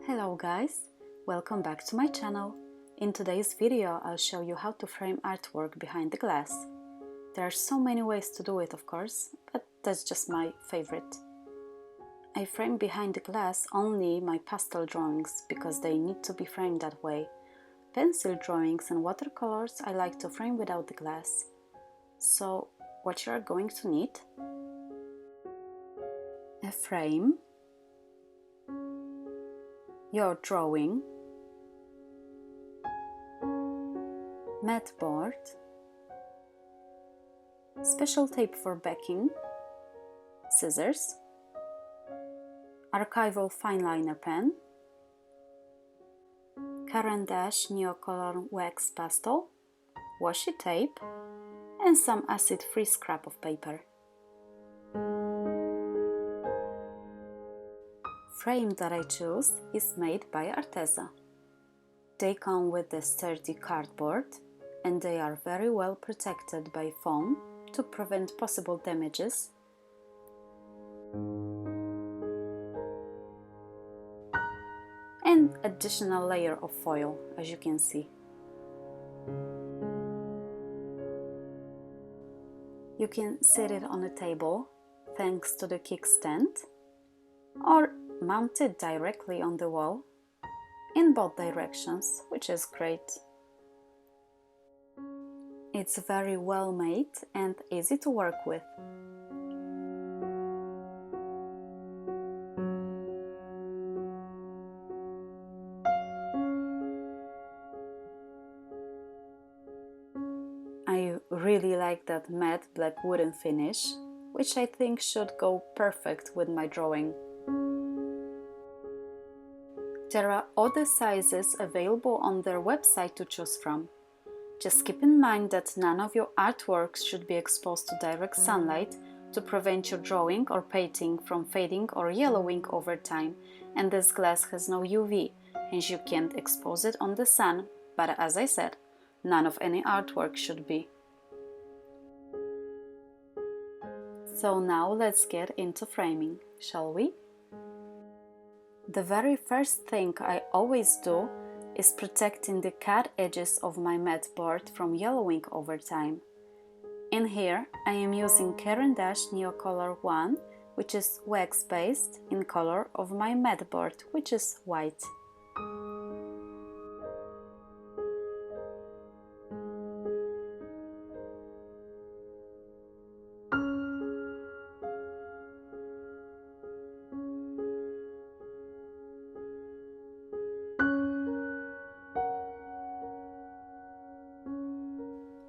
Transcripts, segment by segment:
Hello guys, welcome back to my channel. In today's video I'll show you how to frame artwork behind the glass. There are so many ways to do it, of course, but that's just my favorite. I frame behind the glass only my pastel drawings because they need to be framed that way. Pencil drawings and watercolors I like to frame without the glass. So what you are going to need: a frame, your drawing, matte board, special tape for backing, scissors, archival fineliner pen, Caran-d'Ache Neocolor wax pastel, washi tape, and some acid-free scrap of paper. Frame that I choose is made by Arteza. They come with a sturdy cardboard and they are very well protected by foam to prevent possible damages. And additional layer of foil, as you can see. You can set it on a table thanks to the kickstand, or mount it directly on the wall in both directions, which is great. It's very well made and easy to work with. I really like that matte black wooden finish, which I think should go perfect with my drawing. There are other sizes available on their website to choose from. Just keep in mind that none of your artworks should be exposed to direct sunlight to prevent your drawing or painting from fading or yellowing over time, and this glass has no UV, hence you can't expose it on the sun, but as I said, none of any artwork should be. So now let's get into framing, shall we? The very first thing I always do is protecting the cut edges of my matte board from yellowing over time. In here I am using Caran-d'Ache Neocolor 1, which is wax based in color of my matte board, which is white.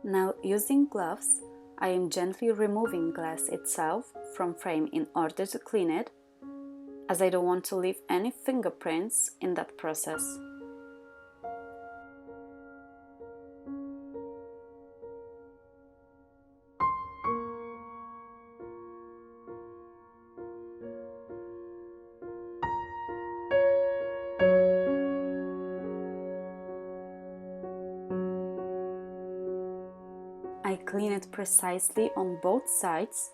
Now, using gloves, I am gently removing glass itself from frame in order to clean it, as I don't want to leave any fingerprints in that process. I clean it precisely on both sides,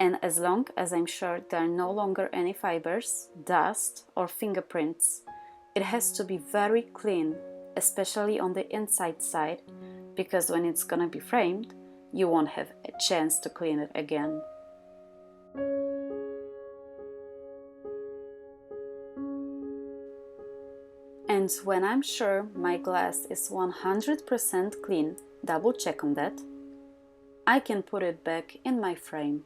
and as long as I'm sure there are no longer any fibers, dust or fingerprints. It has to be very clean, especially on the inside side, because when it's gonna be framed, you won't have a chance to clean it again. And when I'm sure my glass is 100% clean, double check on that, I can put it back in my frame.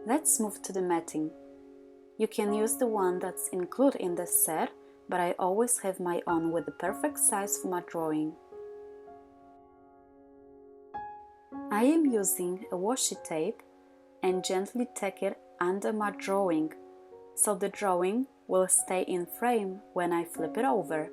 Let's move to the matting. You can use the one that's included in the set, but I always have my own with the perfect size for my drawing. I am using a washi tape and gently tack it under my drawing, so the drawing will stay in frame when I flip it over.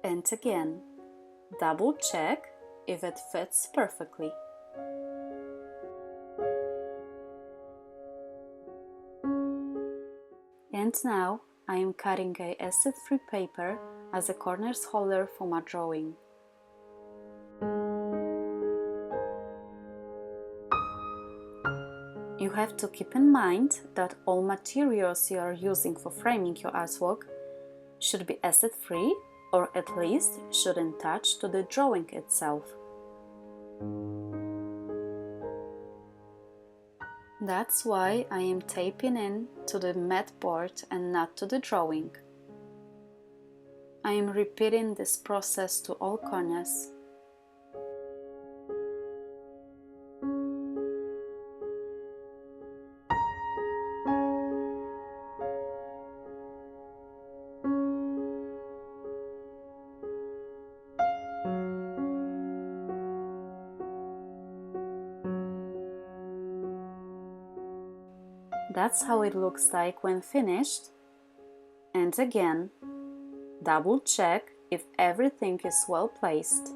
And again, double check if it fits perfectly. And now I am cutting a acid-free paper as a corners holder for my drawing. You have to keep in mind that all materials you are using for framing your artwork should be acid-free, or at least shouldn't touch to the drawing itself. That's why I am taping in to the mat board and not to the drawing. I am repeating this process to all corners. That's how it looks like when finished. And again, double check if everything is well placed.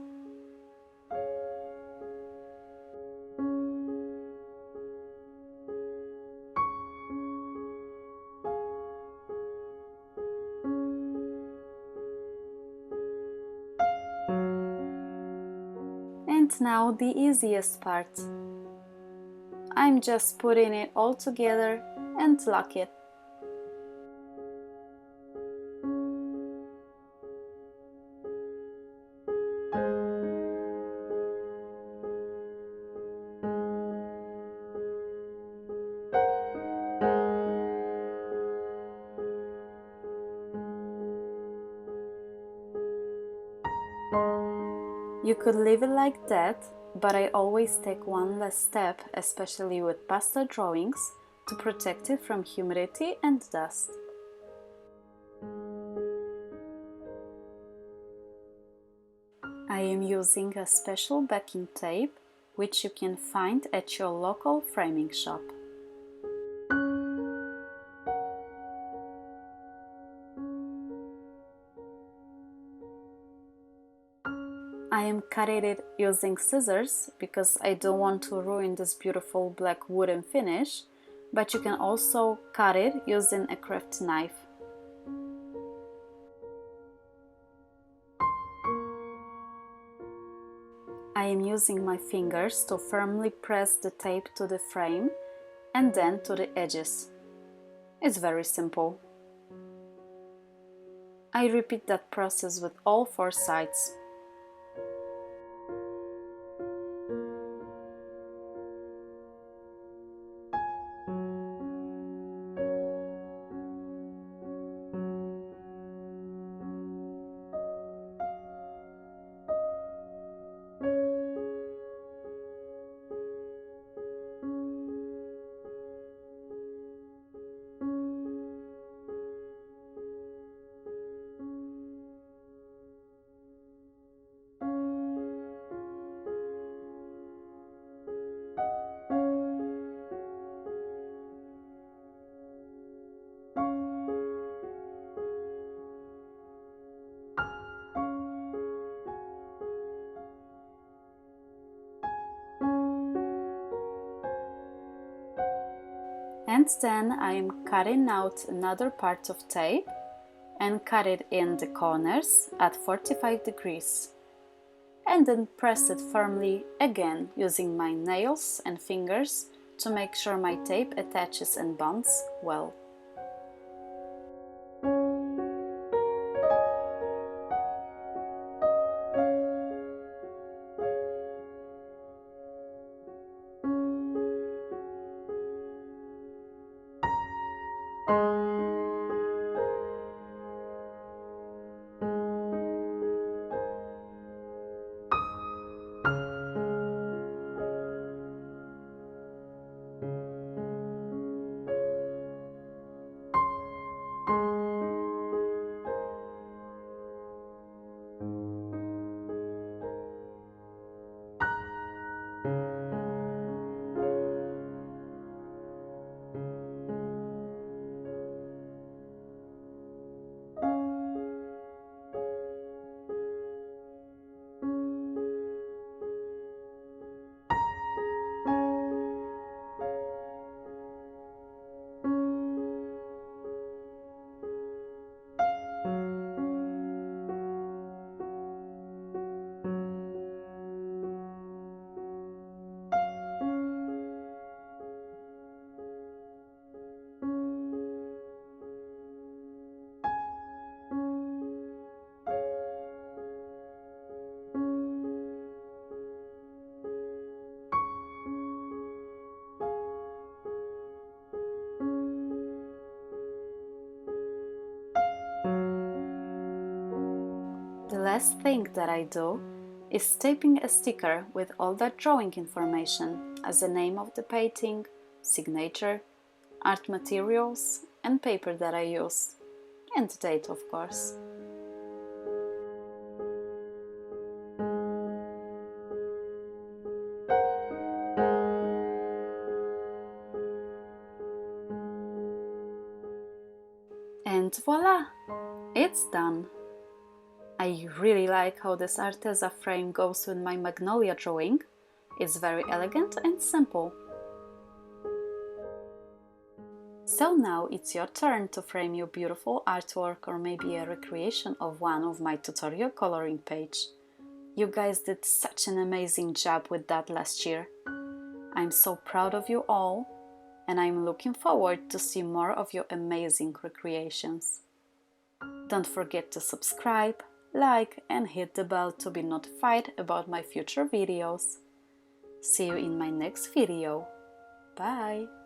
And now the easiest part. I'm just putting it all together and lock it. You could leave it like that, but I always take one last step, especially with pastel drawings, to protect it from humidity and dust. I am using a special backing tape, which you can find at your local framing shop. I am cutting it using scissors because I don't want to ruin this beautiful black wooden finish, but you can also cut it using a craft knife. I am using my fingers to firmly press the tape to the frame and then to the edges. It's very simple. I repeat that process with all 4 sides. And then I am cutting out another part of tape and cut it in the corners at 45 degrees. And then press it firmly again using my nails and fingers to make sure my tape attaches and bonds well. last thing that I do is taping a sticker with all that drawing information as the name of the painting, signature, art materials and paper that I use, and the date of course. And voila! It's done! I really like how this Arteza frame goes with my magnolia drawing. It's very elegant and simple. So now it's your turn to frame your beautiful artwork or maybe a recreation of one of my tutorial coloring page. You guys did such an amazing job with that last year. I'm so proud of you all, and I'm looking forward to see more of your amazing recreations. Don't forget to subscribe, like and hit the bell to be notified about my future videos. See you in my next video. Bye!